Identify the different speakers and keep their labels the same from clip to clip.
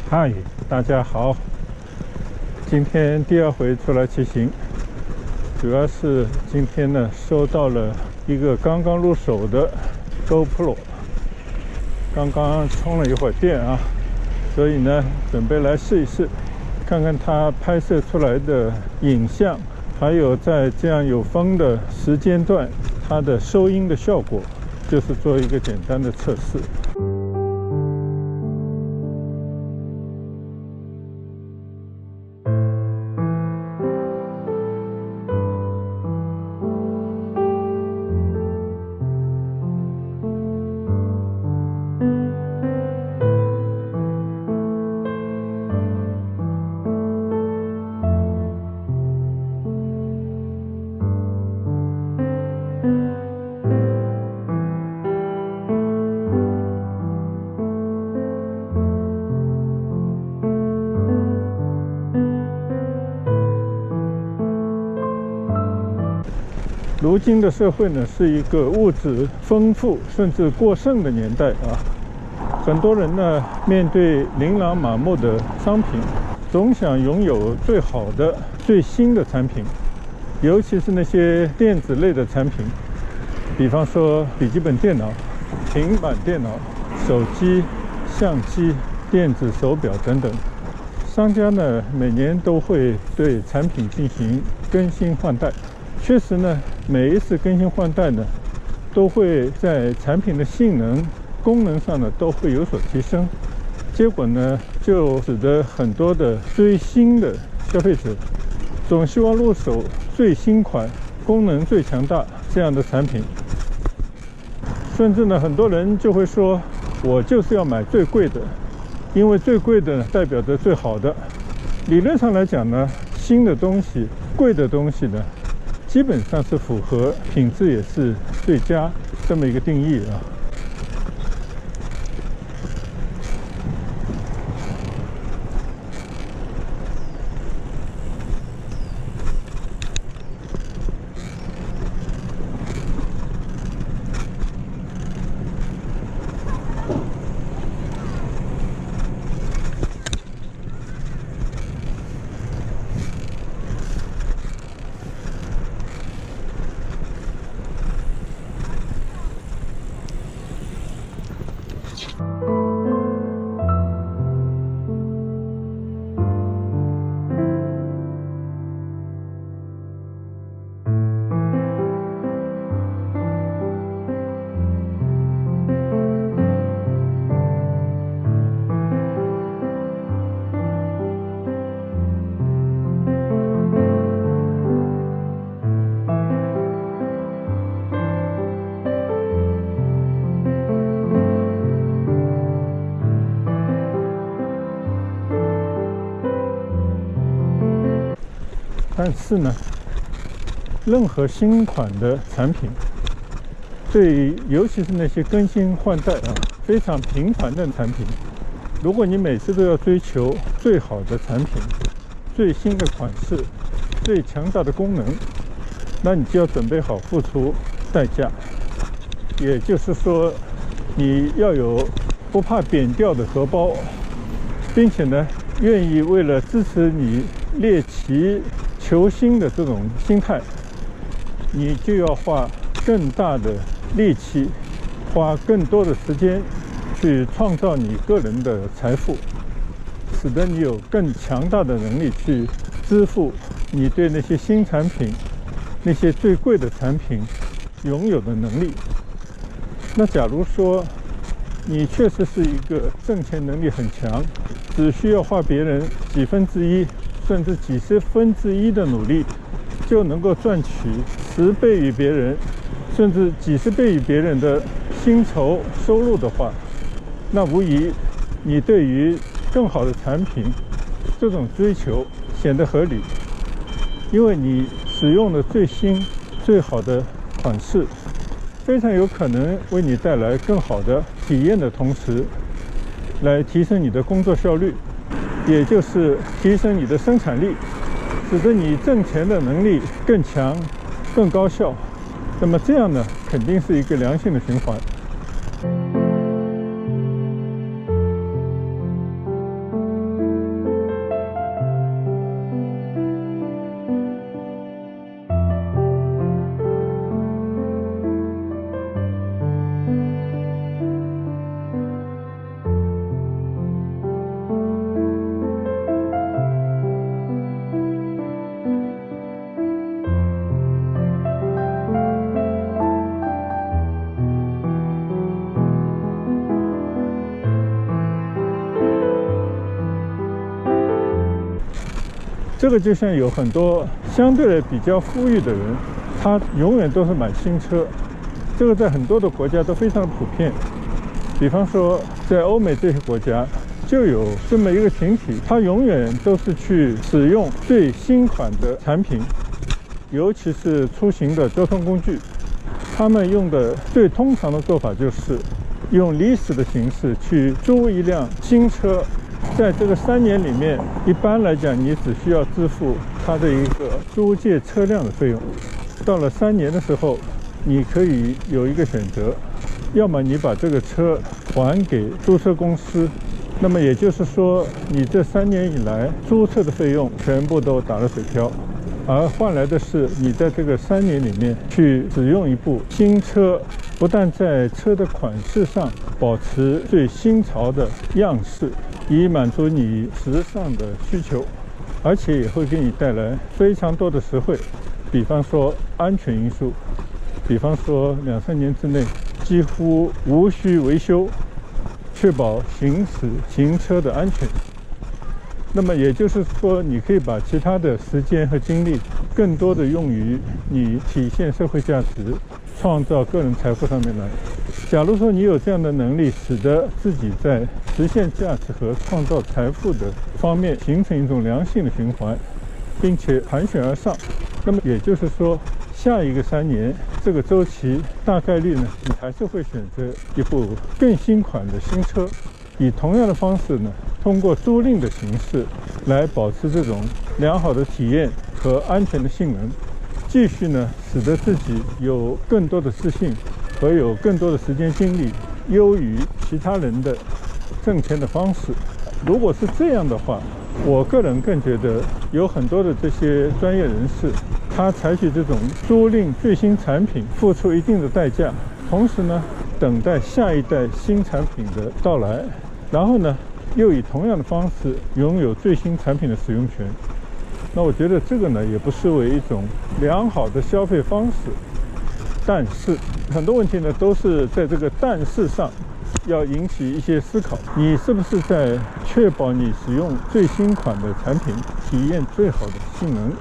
Speaker 1: 嗨，大家好！今天第二回出来骑行，主要是今天呢收到了一个刚刚入手的 GoPro， 刚刚充了一会儿电啊，所以呢准备来试一试，看看它拍摄出来的影像，还有在这样有风的时间段，它的收音的效果，就是做一个简单的测试。如今的社会呢，是一个物质丰富甚至过剩的年代啊。很多人呢，面对琳琅满目的商品，总想拥有最好的、最新的产品，尤其是那些电子类的产品，比方说笔记本电脑、平板电脑、手机、相机、电子手表等等。商家呢，每年都会对产品进行更新换代。确实呢，每一次更新换代呢，都会在产品的性能、功能上呢都会有所提升。结果呢，就使得很多的追新的消费者总希望入手最新款、功能最强大这样的产品。甚至呢，很多人就会说，我就是要买最贵的，因为最贵的呢代表着最好的。理论上来讲呢，新的东西、贵的东西呢，基本上是符合品质也是最佳这么一个定义啊。但是呢，任何新款的产品，尤其是那些更新换代啊非常频繁的产品，如果你每次都要追求最好的产品、最新的款式、最强大的功能，那你就要准备好付出代价。也就是说，你要有不怕扁掉的荷包，并且呢，愿意为了支持你猎奇求新的这种心态，你就要花更大的力气，花更多的时间去创造你个人的财富，使得你有更强大的能力去支付你对那些新产品、那些最贵的产品拥有的能力。那假如说你确实是一个挣钱能力很强，只需要花别人几分之一甚至几十分之一的努力，就能够赚取10倍于别人，甚至几十倍于别人的薪酬收入的话，那无疑你对于更好的产品这种追求显得合理，因为你使用的最新最好的款式，非常有可能为你带来更好的体验的同时，来提升你的工作效率，也就是提升你的生产力，使得你挣钱的能力更强、更高效。那么这样呢，肯定是一个良性的循环。这个就像有很多相对来比较富裕的人，他永远都是买新车，这个在很多的国家都非常的普遍。比方说在欧美这些国家，就有这么一个群体，他永远都是去使用最新款的产品，尤其是出行的交通工具。他们用的最通常的做法就是用lease的形式去租一辆新车，在这个3年里面，一般来讲你只需要支付它的一个租借车辆的费用。到了3年的时候，你可以有一个选择，要么你把这个车还给租车公司，那么也就是说你这3年以来租车的费用全部都打了水漂，而换来的是你在这个3年里面去使用一部新车，不但在车的款式上保持最新潮的样式，以满足你时尚的需求，而且也会给你带来非常多的实惠，比方说安全因素，比方说2-3年之内几乎无需维修，确保行车的安全。那么也就是说，你可以把其他的时间和精力更多的用于你体现社会价值、创造个人财富上面来。假如说你有这样的能力，使得自己在实现价值和创造财富的方面形成一种良性的循环，并且盘旋而上，那么也就是说，下一个3年这个周期大概率呢，你还是会选择一部更新款的新车，以同样的方式呢，通过租赁的形式来保持这种良好的体验和安全的性能，继续呢使得自己有更多的自信和有更多的时间精力优于其他人的挣钱的方式。如果是这样的话，我个人更觉得有很多的这些专业人士，他采取这种租赁最新产品，付出一定的代价，同时呢等待下一代新产品的到来，然后呢又以同样的方式拥有最新产品的使用权。那我觉得这个呢也不失为一种良好的消费方式。但是很多问题呢都是在这个但是上要引起一些思考，你是不是在确保你使用最新款的产品体验最好的性能，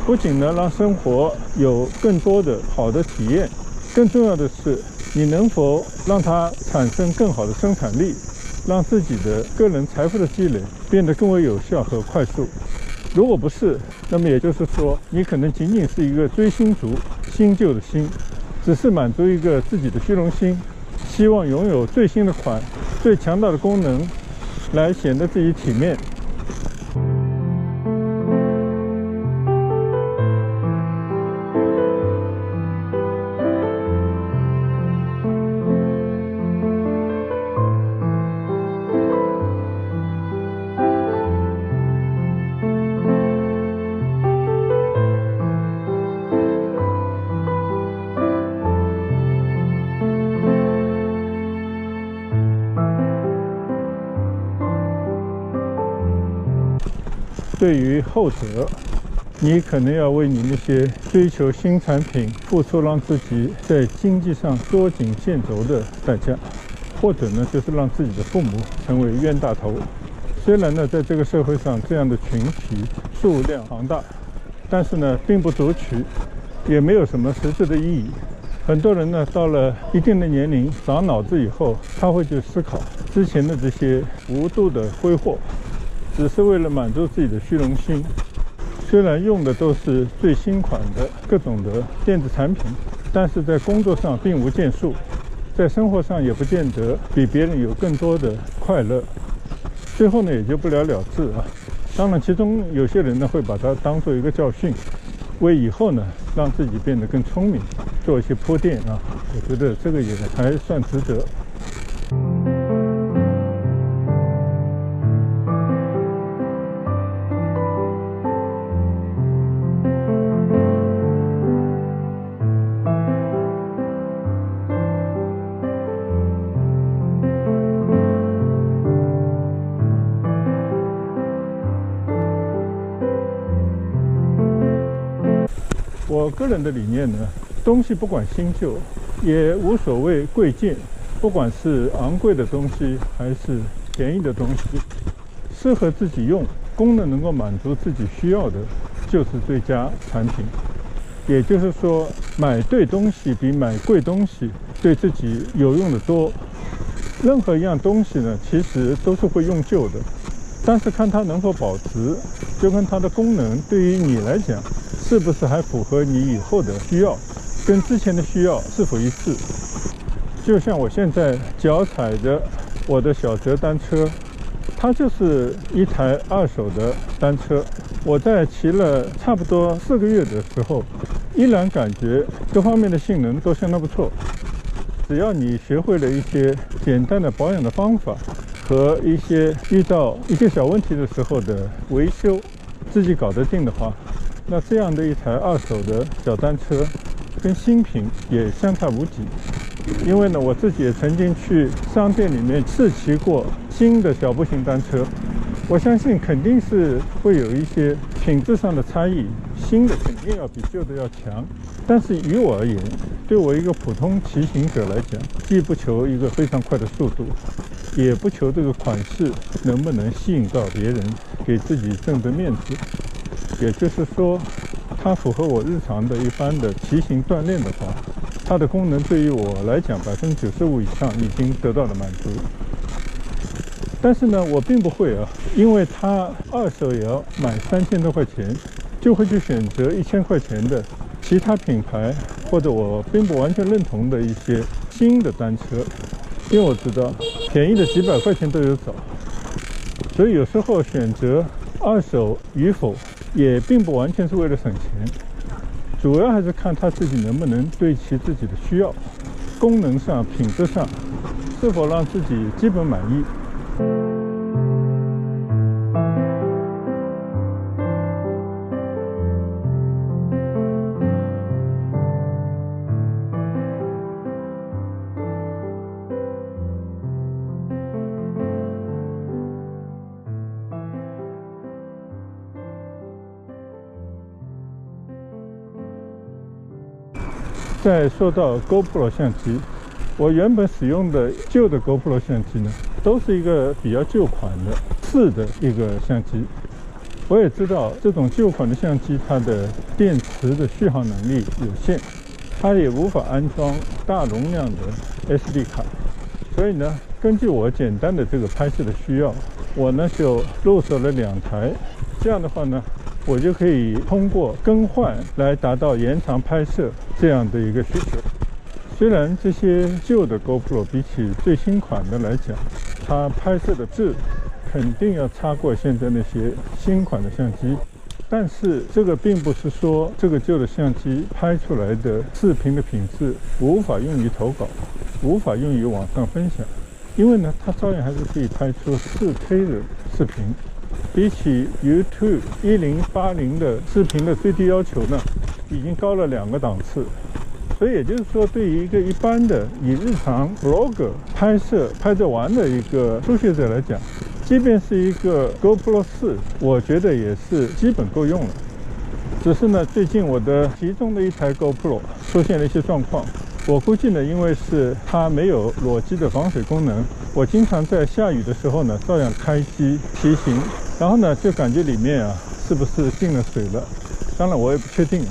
Speaker 1: 不仅呢让生活有更多的好的体验，更重要的是你能否让它产生更好的生产力，让自己的个人财富的积累变得更为有效和快速。如果不是，那么也就是说你可能仅仅是一个追星族，新旧的新，只是满足一个自己的虚荣心，希望拥有最新的款、最强大的功能，来显得自己体面。对于后者，你可能要为你那些追求新产品付出让自己在经济上捉襟见肘的代价，或者呢就是让自己的父母成为冤大头。虽然呢在这个社会上这样的群体数量庞大，但是呢并不足取，也没有什么实质的意义。很多人呢到了一定的年龄长脑子以后，他会去思考之前的这些无度的挥霍只是为了满足自己的虚荣心，虽然用的都是最新款的各种的电子产品，但是在工作上并无建树，在生活上也不见得比别人有更多的快乐，最后呢也就不了了之啊。当然其中有些人呢会把它当做一个教训，为以后呢让自己变得更聪明做一些铺垫啊，我觉得这个也还算值得。我个人的理念呢，东西不管新旧，也无所谓贵贱，不管是昂贵的东西还是便宜的东西，适合自己用功能能够满足自己需要的，就是最佳产品。也就是说，买对东西比买贵东西对自己有用的多。任何一样东西呢，其实都是会用旧的，但是看它能否保值，就跟它的功能对于你来讲，是不是还符合你以后的需要，跟之前的需要是否一致。就像我现在脚踩着我的小折单车，它就是一台2手的单车。我在骑了差不多4个月的时候，依然感觉各方面的性能都相当不错。只要你学会了一些简单的保养的方法和一些遇到一些小问题的时候的维修，自己搞得定的话，那这样的一台2手的小单车跟新品也相差无几。因为呢，我自己也曾经去商店里面试骑过新的小步行单车，我相信肯定是会有一些品质上的差异，新的肯定要比旧的要强。但是于我而言，对我一个普通骑行者来讲，既不求一个非常快的速度，也不求这个款式能不能吸引到别人，给自己挣得面子。也就是说，它符合我日常的一般的骑行锻炼的话，它的功能对于我来讲95%以上已经得到了满足。但是呢，我并不会因为它2手也要买3000多块钱，就会去选择1000块钱的其他品牌或者我并不完全认同的一些新的单车，因为我知道便宜的几百块钱都有找。所以有时候选择2手与否也并不完全是为了省钱，主要还是看他自己能不能对齐自己的需要，功能上、品质上是否让自己基本满意。再说到 GoPro 相机，我原本使用的旧的 GoPro 相机呢，都是一个比较旧款的4的一个相机。我也知道这种旧款的相机，它的电池的续航能力有限，它也无法安装大容量的 SD 卡。所以呢，根据我简单的这个拍摄的需要，我呢就入手了2台。这样的话呢，我就可以通过更换来达到延长拍摄这样的一个需求。虽然这些旧的 GoPro 比起最新款的来讲，它拍摄的质肯定要差过现在那些新款的相机，但是这个并不是说这个旧的相机拍出来的视频的品质无法用于投稿，无法用于网上分享，因为呢，它照样还是可以拍出4K 的视频。比起 YouTube 1080的视频的最低要求呢，已经高了2个档次。所以也就是说，对于一个一般的以日常 vlog 拍摄拍着玩的一个初学者来讲，即便是一个 GoPro 4，我觉得也是基本够用了。只是呢，最近我的其中的一台 GoPro 出现了一些状况，我估计呢，因为是它没有裸机的防水功能，我经常在下雨的时候呢，照样开机骑行，然后呢，就感觉里面是不是进了水了？当然我也不确定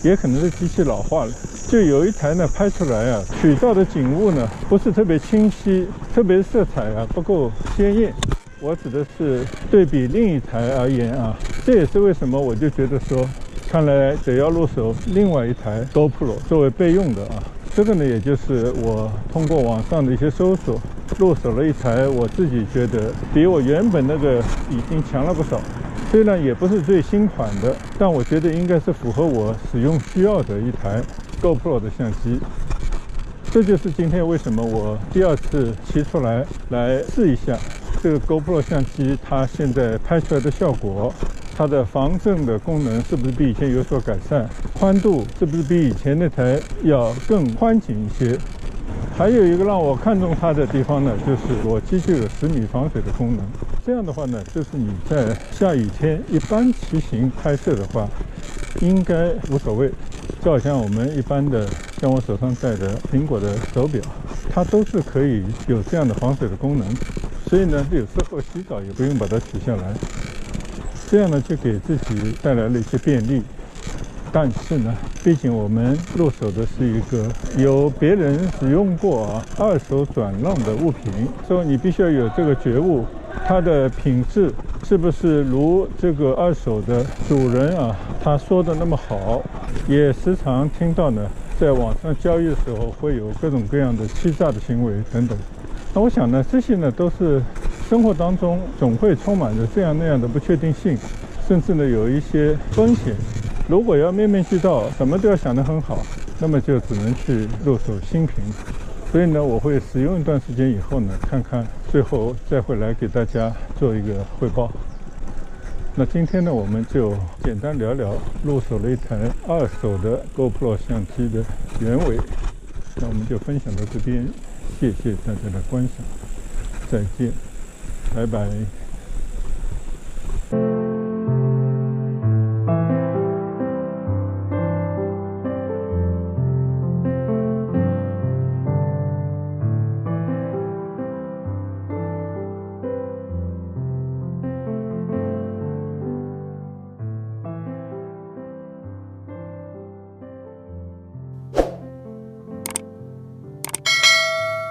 Speaker 1: 也可能是机器老化了。就有一台呢拍出来取到的景物呢不是特别清晰，特别色彩不够鲜艳。我指的是对比另一台而言这也是为什么我就觉得说，看来得要入手另外一台 GoPro 作为备用的这个呢，也就是我通过网上的一些搜索，入手了一台我自己觉得比我原本那个已经强了不少。虽然也不是最新款的，但我觉得应该是符合我使用需要的一台 GoPro 的相机。这就是今天为什么我第2次骑出来试一下这个 GoPro 相机，它现在拍出来的效果，它的防震的功能是不是比以前有所改善，宽度是不是比以前那台要更宽紧一些。还有一个让我看中它的地方呢，就是裸机就有10米防水的功能。这样的话呢，就是你在下雨天一般骑行拍摄的话，应该无所谓。就好像我们一般的，像我手上戴的苹果的手表，它都是可以有这样的防水的功能。所以呢，有时候洗澡也不用把它取下来。这样呢就给自己带来了一些便利。但是呢，毕竟我们入手的是一个有别人使用过二手转让的物品，所以你必须要有这个觉悟，它的品质是不是如这个二手的主人他说的那么好。也时常听到呢，在网上交易的时候会有各种各样的欺诈的行为等等。那我想呢，这些呢都是生活当中总会充满着这样那样的不确定性，甚至呢有一些风险。如果要面面俱到，什么都要想得很好，那么就只能去入手新品。所以呢，我会使用一段时间以后呢，看看最后再回来给大家做一个汇报。那今天呢，我们就简单聊聊入手了一台二手的 GoPro 相机的原委。那我们就分享到这边，谢谢大家的观赏，再见，拜拜。